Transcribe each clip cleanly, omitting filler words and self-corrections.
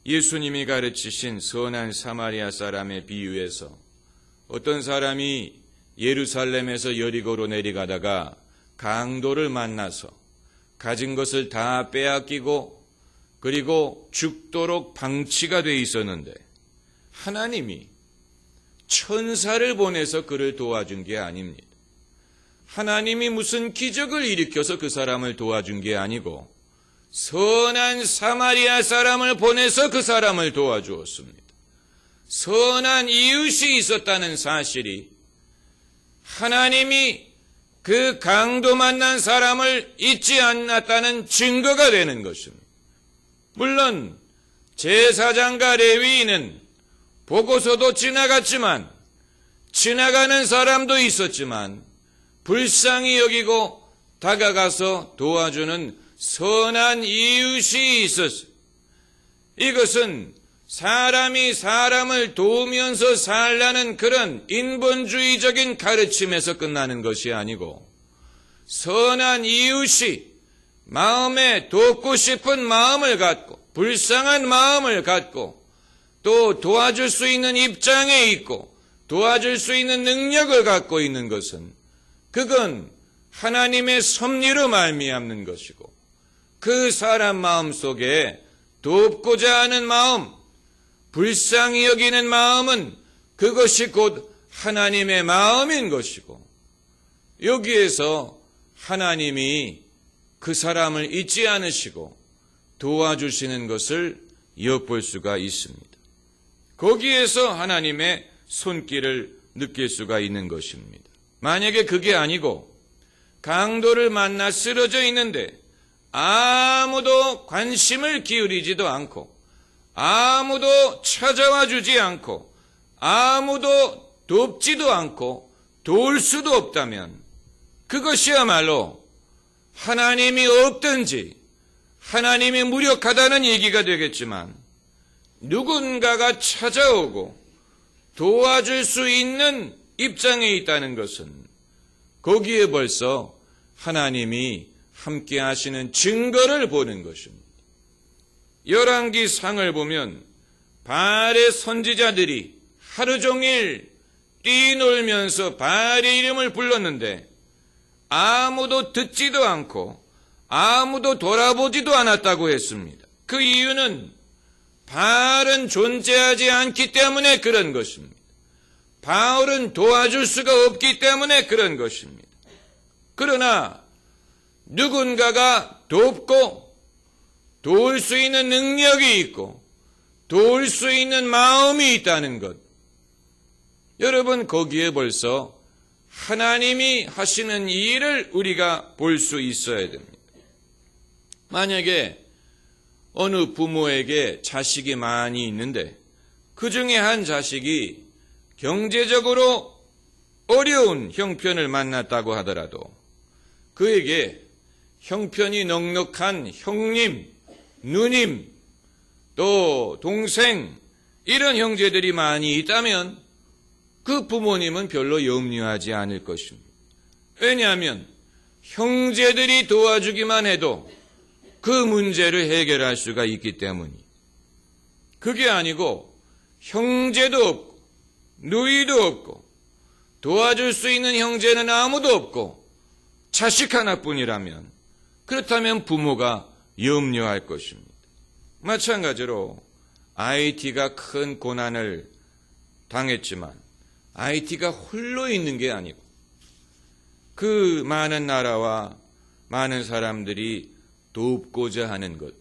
예수님이 가르치신 선한 사마리아 사람의 비유에서 어떤 사람이 예루살렘에서 여리고로 내려가다가 강도를 만나서 가진 것을 다 빼앗기고 그리고 죽도록 방치가 돼 있었는데 하나님이 천사를 보내서 그를 도와준 게 아닙니다. 하나님이 무슨 기적을 일으켜서 그 사람을 도와준 게 아니고 선한 사마리아 사람을 보내서 그 사람을 도와주었습니다. 선한 이웃이 있었다는 사실이 하나님이 그 강도 만난 사람을 잊지 않았다는 증거가 되는 것입니다. 물론 제사장과 레위인은 보고서도 지나갔지만 지나가는 사람도 있었지만 불쌍히 여기고 다가가서 도와주는 선한 이웃이 있었어요. 이것은 사람이 사람을 도우면서 살라는 그런 인본주의적인 가르침에서 끝나는 것이 아니고 선한 이웃이 마음에 돕고 싶은 마음을 갖고 불쌍한 마음을 갖고 또 도와줄 수 있는 입장에 있고 도와줄 수 있는 능력을 갖고 있는 것은 그건 하나님의 섭리로 말미암는 것이고 그 사람 마음 속에 돕고자 하는 마음, 불쌍히 여기는 마음은 그것이 곧 하나님의 마음인 것이고 여기에서 하나님이 그 사람을 잊지 않으시고 도와주시는 것을 엿볼 수가 있습니다. 거기에서 하나님의 손길을 느낄 수가 있는 것입니다. 만약에 그게 아니고 강도를 만나 쓰러져 있는데 아무도 관심을 기울이지도 않고 아무도 찾아와 주지 않고 아무도 돕지도 않고 도울 수도 없다면 그것이야말로 하나님이 없든지 하나님이 무력하다는 얘기가 되겠지만 누군가가 찾아오고 도와줄 수 있는 입장에 있다는 것은 거기에 벌써 하나님이 함께 하시는 증거를 보는 것입니다. 열왕기 상을 보면 바알의 선지자들이 하루 종일 뛰놀면서 바알의 이름을 불렀는데 아무도 듣지도 않고 아무도 돌아보지도 않았다고 했습니다. 그 이유는 바알은 존재하지 않기 때문에 그런 것입니다. 바알은 도와줄 수가 없기 때문에 그런 것입니다. 그러나 누군가가 돕고 도울 수 있는 능력이 있고 도울 수 있는 마음이 있다는 것. 여러분 거기에 벌써 하나님이 하시는 일을 우리가 볼 수 있어야 됩니다. 만약에 어느 부모에게 자식이 많이 있는데 그 중에 한 자식이 경제적으로 어려운 형편을 만났다고 하더라도 그에게 형편이 넉넉한 형님, 누님, 또 동생 이런 형제들이 많이 있다면 그 부모님은 별로 염려하지 않을 것입니다. 왜냐하면 형제들이 도와주기만 해도 그 문제를 해결할 수가 있기 때문이. 그게 아니고 형제도 없고 누이도 없고 도와줄 수 있는 형제는 아무도 없고 자식 하나뿐이라면 그렇다면 부모가 염려할 것입니다. 마찬가지로 IT가 큰 고난을 당했지만 IT가 홀로 있는 게 아니고 그 많은 나라와 많은 사람들이 돕고자 하는 것.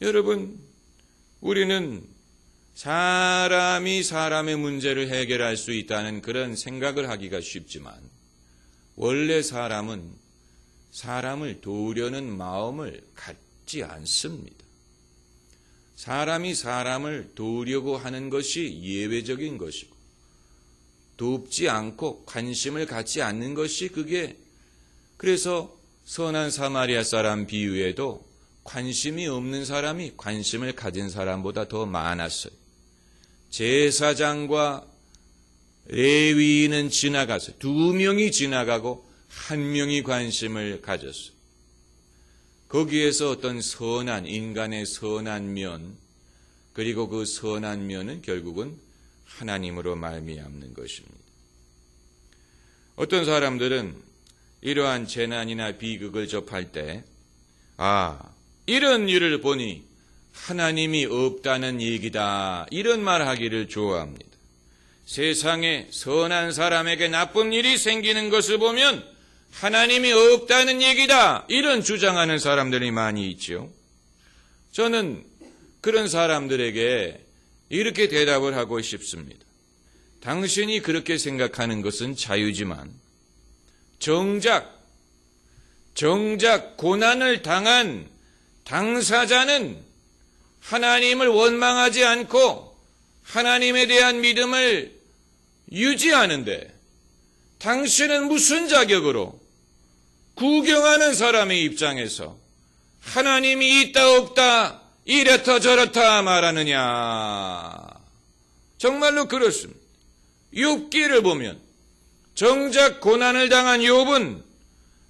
여러분, 우리는 사람이 사람의 문제를 해결할 수 있다는 그런 생각을 하기가 쉽지만 원래 사람은 사람을 도우려는 마음을 갖지 않습니다. 사람이 사람을 도우려고 하는 것이 예외적인 것이고 돕지 않고 관심을 갖지 않는 것이 그게 그래서 선한 사마리아 사람 비유에도 관심이 없는 사람이 관심을 가진 사람보다 더 많았어요. 제사장과 레위인은 지나가서 2명이 지나가고 1명이 관심을 가졌어요. 거기에서 어떤 선한 인간의 선한 면, 그리고 그 선한 면은 결국은 하나님으로 말미암는 것입니다. 어떤 사람들은 이러한 재난이나 비극을 접할 때 이런 일을 보니 하나님이 없다는 얘기다, 이런 말하기를 좋아합니다. 세상에 선한 사람에게 나쁜 일이 생기는 것을 보면 하나님이 없다는 얘기다, 이런 주장하는 사람들이 많이 있죠. 저는 그런 사람들에게 이렇게 대답을 하고 싶습니다. 당신이 그렇게 생각하는 것은 자유지만 정작 고난을 당한 당사자는 하나님을 원망하지 않고 하나님에 대한 믿음을 유지하는데 당신은 무슨 자격으로 구경하는 사람의 입장에서 하나님이 있다 없다 이렇다 저렇다 말하느냐. 정말로 그렇습니다. 욥기를 보면 정작 고난을 당한 욥은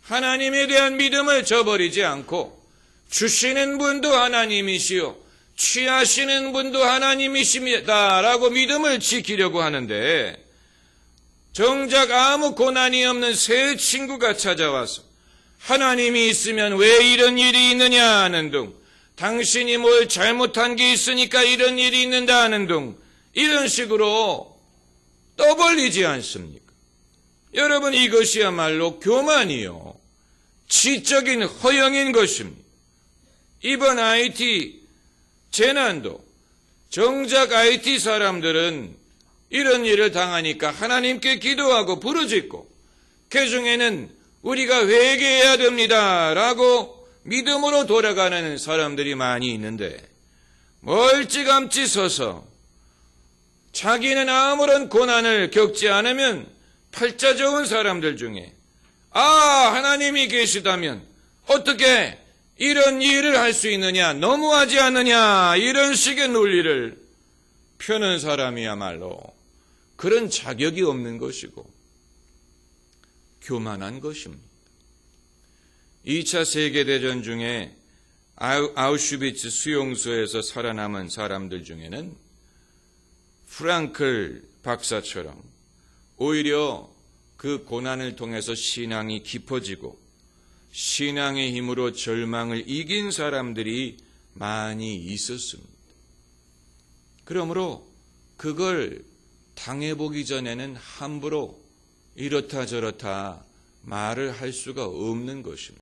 하나님에 대한 믿음을 저버리지 않고 주시는 분도 하나님이시요 취하시는 분도 하나님이십니다라고 믿음을 지키려고 하는데, 정작 아무 고난이 없는 새 친구가 찾아와서 하나님이 있으면 왜 이런 일이 있느냐 하는 둥, 당신이 뭘 잘못한 게 있으니까 이런 일이 있는다 하는 둥, 이런 식으로 떠벌리지 않습니까? 여러분, 이것이야말로 교만이요, 지적인 허영인 것입니다. 이번 IT 재난도 정작 IT 사람들은 이런 일을 당하니까 하나님께 기도하고 부르짖고 그 중에는 우리가 회개해야 됩니다 라고 믿음으로 돌아가는 사람들이 많이 있는데, 멀찌감치 서서 자기는 아무런 고난을 겪지 않으면 팔자 좋은 사람들 중에 하나님이 계시다면 어떻게 이런 일을 할 수 있느냐, 너무하지 않느냐, 이런 식의 논리를 펴는 사람이야말로 그런 자격이 없는 것이고 교만한 것입니다. 2차 세계대전 중에 아우슈비츠 수용소에서 살아남은 사람들 중에는 프랑클 박사처럼 오히려 그 고난을 통해서 신앙이 깊어지고 신앙의 힘으로 절망을 이긴 사람들이 많이 있었습니다. 그러므로 그걸 당해보기 전에는 함부로 이렇다 저렇다 말을 할 수가 없는 것입니다.